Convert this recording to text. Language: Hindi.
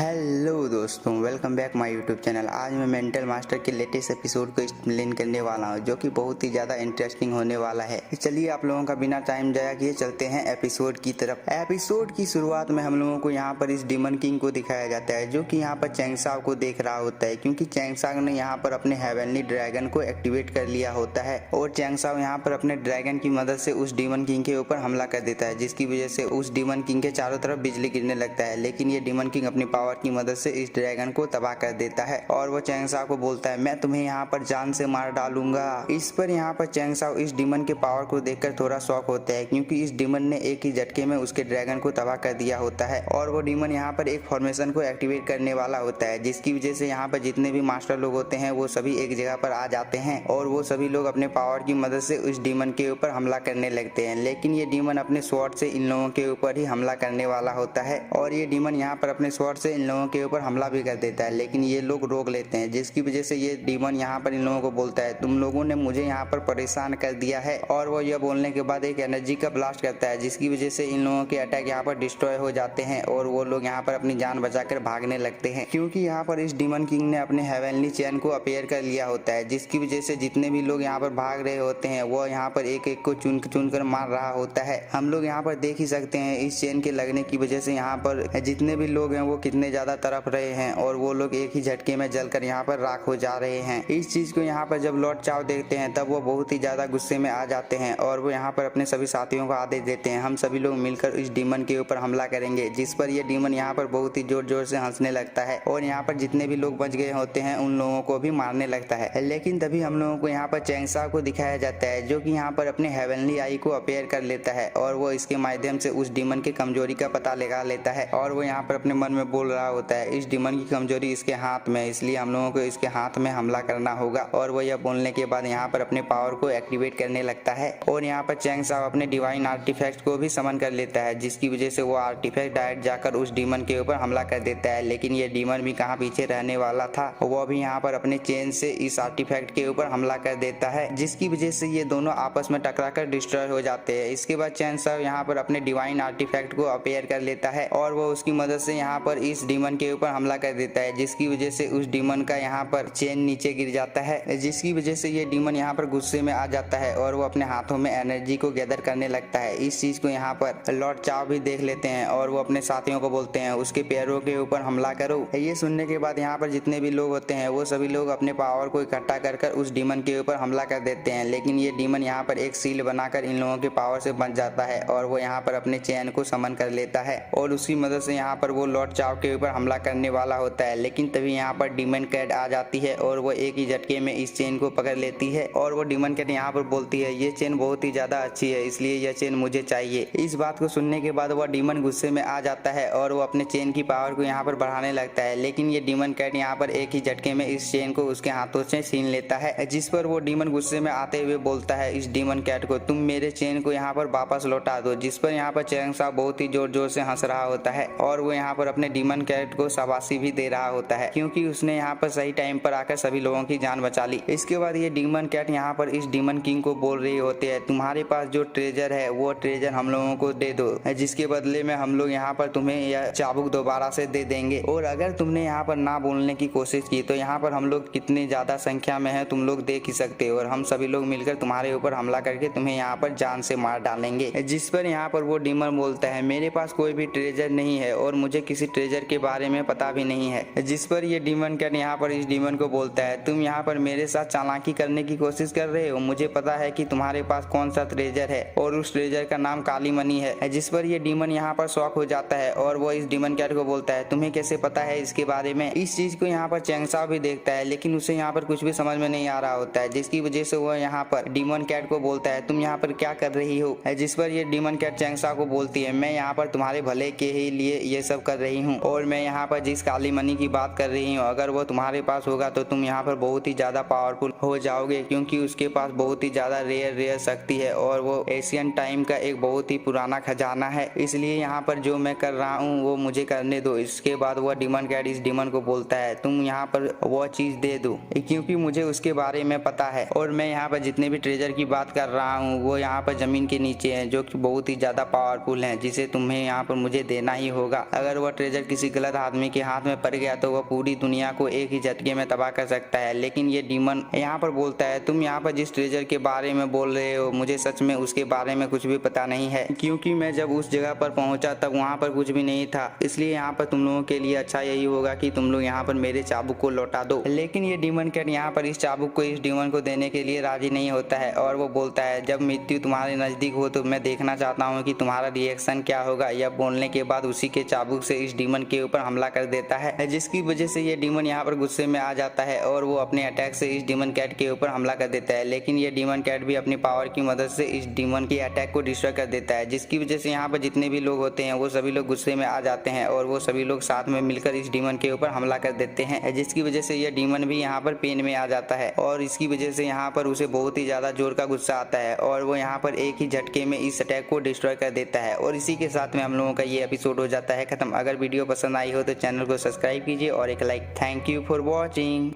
हेलो दोस्तों, welcome back my YouTube channel. आज मैं मेंटल मास्टर के लेटेस्ट एपिसोड को एक्सप्लेन करने वाला हूं, जो कि बहुत ही ज़्यादा इंटरेस्टिंग होने वाला है। चलिए आप लोगों का बिना टाइम जाया किए चलते हैं एपिसोड की तरफ। एपिसोड की शुरुआत में हम लोगों को यहाँ पर इस डीमन किंग को दिखाया जाता है, जो कि यहाँ पर चैंगसाओ को देख रहा होता है, क्योंकि चैंगसाओ ने यहाँ पर अपने हेवनली ड्रैगन को एक्टिवेट कर लिया होता है और चैंगसाओ यहाँ पर अपने ड्रैगन की मदद से उस डीमन किंग के ऊपर हमला कर देता है, जिसकी वजह से उस डीमन किंग के चारों तरफ बिजली गिरने लगता है। लेकिन ये डीमन किंग अपनी पावर की मदद से इस ड्रैगन को तबाह कर देता है और वो चैंगसाओ को बोलता है, मैं तुम्हें यहाँ पर जान से मार डालूंगा। इस पर यहाँ पर चैंगसाओ इस डीमन के पावर को देखकर थोड़ा शॉक होता है, क्योंकि इस डीमन ने एक ही झटके में उसके ड्रैगन को तबाह कर दिया होता है और वो डीमन यहाँ पर एक फॉर्मेशन को एक्टिवेट करने वाला होता है, जिसकी वजह से यहाँ पर जितने भी मास्टर लोग होते हैं वो सभी एक जगह पर आ जाते हैं और वो सभी लोग अपने पावर की मदद से उस डीमन के ऊपर हमला करने लगते हैं। लेकिन ये डीमन अपने स्वॉर्ड से इन लोगों के ऊपर ही हमला करने वाला होता है और ये डीमन यहाँ पर अपने स्वॉर्ड से इन लोगों के ऊपर हमला भी कर देता है, लेकिन ये लोग रोक लेते हैं, जिसकी वजह से ये डीमन यहाँ पर इन लोगों को बोलता है, तुम लोगों ने मुझे यहाँ पर परेशान कर दिया है। और वो यह बोलने के बाद एक एनर्जी का ब्लास्ट करता है, जिसकी वजह से इन लोगों के अटैक यहाँ पर डिस्ट्रॉय हो जाते हैं और वो लोग यहाँ पर अपनी जान बचाकर भागने लगते हैं, क्योंकि यहाँ पर इस डीमन किंग ने अपने हेवनली चैन को अपेयर कर लिया होता है, जिसकी वजह से जितने भी लोग यहाँ पर भाग रहे होते हैं वो यहाँ पर एक एक को चुन कर मार रहा होता है। हम लोग यहाँ पर देख ही सकते हैं इस चेन के लगने की वजह से यहाँ पर जितने भी लोग हैं वो कितने ज्यादा तड़प रहे हैं और वो लोग एक ही झटके में जलकर यहाँ पर राख हो जा रहे हैं। इस चीज को यहाँ पर जब लॉर्ड चाओ देखते हैं तब वो बहुत ही ज्यादा गुस्से में आ जाते हैं और वो यहाँ पर अपने सभी साथियों को आदेश देते हैं, हम सभी लोग मिलकर इस डीमन के ऊपर हमला करेंगे। जिस पर ये डीमन यहाँ पर बहुत ही जोर जोर से हंसने लगता है और यहाँ पर जितने भी लोग बच गए होते हैं उन लोगों को भी मारने लगता है। लेकिन तभी हम लोगों को यहाँ पर चैंगसाओ को दिखाया जाता है, जो कि यहाँ पर अपने हेवनली आई को अपेयर कर लेता है और वो इसके माध्यम से उस डीमन की कमजोरी का पता लगा लेता है और वो यहाँ पर अपने मन में बोल रहा होता है, इस डीमन की कमजोरी इसके हाथ में, इसलिए हम लोगों को इसके हाथ में हमला करना होगा। और वो यह बोलने के बाद यहाँ पर अपने पावर को एक्टिवेट करने लगता है और यहाँ पर चैंगसाओ अपने डिवाइन आर्टिफैक्ट को भी समन कर लेता है, जिसकी वजह से वो आर्टिफैक्ट डायरेक्ट जाकर उस डीमन के ऊपर हमला कर देता है। लेकिन ये डीमन भी कहाँ पीछे रहने वाला था, वो भी यहाँ पर अपने चेन से इस आर्टिफैक्ट के ऊपर हमला कर देता है, जिसकी वजह से ये दोनों आपस में टकराकर डिस्ट्रॉय हो जाते हैं। इसके बाद चैंगसाओ यहाँ पर अपने डिवाइन आर्टिफैक्ट को अपेयर कर लेता है और वो उसकी मदद से यहाँ पर इस डीमन के ऊपर हमला कर देता है, जिसकी वजह से उस डीमन का यहाँ पर चेन नीचे गिर जाता है, जिसकी वजह से ये डीमन यहाँ पर गुस्से में आ जाता है और वो अपने हाथों में एनर्जी को गैदर करने लगता है। इस चीज को यहाँ पर लॉर्ड चाओ भी देख लेते हैं और वो अपने साथियों को बोलते हैं, उसके पैरों के ऊपर हमला करो। ये सुनने के बाद यहाँ पर जितने भी लोग होते हैं वो सभी लोग अपने पावर को इकट्ठा कर उस डीमन के ऊपर हमला कर देते हैं। लेकिन ये डीमन यहाँ पर एक सील बनाकर इन लोगों के पावर से बच जाता है और वो यहाँ पर अपने चैन को समन कर लेता है और उसकी मदद से यहाँ पर वो लॉर्ड चाओ के ऊपर हमला करने वाला होता है। लेकिन तभी यहाँ पर डीमन कैट आ जाती है और वो एक ही झटके में इस चेन को पकड़ लेती है और वो डीमन कैट यहाँ पर बोलती है, ये चेन बहुत ही ज्यादा अच्छी है, इसलिए यह चेन मुझे चाहिए। इस बात को सुनने के बाद वह डीमन गुस्से में आ जाता है और वो अपने चेन की पावर को यहाँ पर बढ़ाने लगता है। लेकिन ये डीमन कैट यहाँ पर एक ही झटके में इस चेन को उसके हाथों से छीन लेता है, जिस पर वो डीमन गुस्से में आते हुए बोलता है इस डीमन कैट को, तुम मेरे चेन को यहाँ पर वापस लौटा दो। जिस पर यहाँ पर चैंगसाओ बहुत ही जोर जोर से हंस रहा होता है और वो यहाँ पर अपने डीमन कैट को शाबाशी भी दे रहा होता है, क्योंकि उसने यहाँ पर सही टाइम पर आकर सभी लोगों की जान बचा ली। इसके बाद ये डीमन कैट यहाँ पर इस डीमन किंग को बोल रही होती है, तुम्हारे पास जो ट्रेजर है वो ट्रेजर हम लोगों को दे दो, जिसके बदले में हम लोग यहाँ पर तुम्हें यह चाबुक दोबारा से दे देंगे और अगर तुमने यहाँ पर ना बोलने की कोशिश की तो यहाँ पर हम लोग कितनी ज्यादा संख्या में है तुम लोग देख ही सकते हो और हम सभी लोग मिलकर तुम्हारे ऊपर हमला करके तुम्हें यहाँ पर जान से मार डालेंगे। जिस पर यहाँ पर वो डीमन बोलता है, मेरे पास कोई भी ट्रेजर नहीं है और मुझे किसी ट्रेजर के बारे में पता भी नहीं है। जिस पर ये डीमन कैट यहाँ पर इस डीमन को बोलता है, तुम यहाँ पर मेरे साथ चालाकी करने की कोशिश कर रहे हो, मुझे पता है कि तुम्हारे पास कौन सा ट्रेजर है और उस ट्रेजर का नाम काली मनी है। जिस पर ये डीमन यहाँ पर शॉक हो जाता है और वो इस डीमन कैट को बोलता है, तुम्हें कैसे पता है इसके बारे में। इस चीज को यहाँ पर चैंगसाओ भी देखता है, लेकिन उसे यहाँ पर कुछ भी समझ में नहीं आ रहा होता है, जिसकी वजह से वो यहाँ पर डीमन कैट को बोलता है, तुम यहाँ पर क्या कर रही हो। जिस पर ये डीमन कैट चैंगसाओ को बोलती है, मैं यहाँ पर तुम्हारे भले के ही लिए ये सब कर रही हूँ और मैं यहाँ पर जिस काली मनी की बात कर रही हूँ अगर वो तुम्हारे पास होगा तो तुम यहाँ पर बहुत ही ज्यादा पावरफुल हो जाओगे, क्योंकि उसके पास बहुत ही ज्यादा रेयर शक्ति है और वो एशियन टाइम का एक बहुत ही पुराना खजाना है, इसलिए यहाँ पर जो मैं कर रहा हूँ वो मुझे करने दो। इसके बाद वह डीमन कैट इस डीमन को बोलता है, तुम यहाँ पर वो चीज दे दो, क्योंकि मुझे उसके बारे में पता है और मैं यहाँ पर जितने भी ट्रेजर की बात कर रहा हूँ वो यहाँ पर जमीन के नीचे हैं, जो कि बहुत ही ज्यादा पावरफुल हैं, जिसे तुम्हें यहाँ पर मुझे देना ही होगा। अगर वह ट्रेजर किसी गलत आदमी के हाथ में पड़ गया तो वह पूरी दुनिया को एक ही झटके में तबाह कर सकता है। लेकिन ये डीमन यहाँ पर बोलता है, तुम यहाँ पर जिस ट्रेजर के बारे में बोल रहे हो मुझे सच में उसके बारे में कुछ भी पता नहीं है, क्योंकि मैं जब उस जगह पर पहुंचा तब वहाँ पर कुछ भी नहीं था। इसलिए यहाँ पर तुम लोगों के लिए अच्छा यही होगा कि तुम लोग यहाँ पर मेरे चाबुक को लौटा दो। लेकिन ये डीमन कैट यहाँ पर इस चाबुक को इस डीमन को देने के लिए राजी नहीं होता है और वो बोलता है, जब मृत्यु तुम्हारे नजदीक हो तो मैं देखना चाहता हूँ कि तुम्हारा रिएक्शन क्या होगा। यह बोलने के बाद उसी के चाबुक से इस डीमन के ऊपर हमला कर देता है, जिसकी वजह से ये डीमन यहाँ पर गुस्से में आ जाता है और वो अपने अटैक से इस डीमन कैट के ऊपर हमला कर देता है। लेकिन ये डीमन कैट भी अपनी पावर की मदद से इस डीमन के अटैक को डिस्ट्रॉय कर देता है, जिसकी वजह से यहाँ पर जितने भी लोग होते हैं वो सभी लोग गुस्से में आ जाते हैं और वो सभी लोग साथ में मिलकर इस डीमन के ऊपर हमला कर देते हैं, जिसकी वजह से यह डीमन भी यहाँ पर पेन में आ जाता है और इसकी वजह से यहाँ पर उसे बहुत ही ज्यादा जोर का गुस्सा आता है और वो यहाँ पर एक ही झटके में इस अटैक को डिस्ट्रॉय कर देता है। और इसी के साथ में हम लोगों का ये एपिसोड हो जाता है खत्म। अगर वीडियो पसंद आई हो तो चैनल को सब्सक्राइब कीजिए और एक like. Thank you for watching.